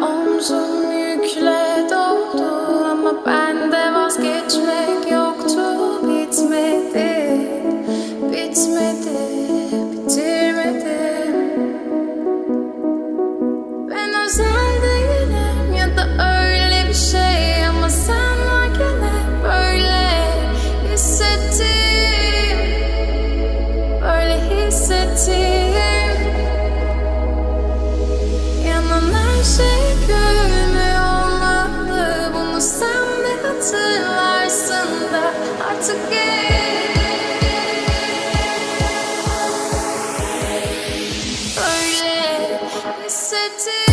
Omzum yükle doldu ama bende vazgeçmek yoktu. Bitmedi, bitmedi, bitirmedim. Ben özel değilim ya da öyle bir şey, ama sen varken hep böyle hissettim, böyle hissettim. Yanan her şey görünmüyor olmalı, bunu sen de hatırlarsın da artık böyle hissettim.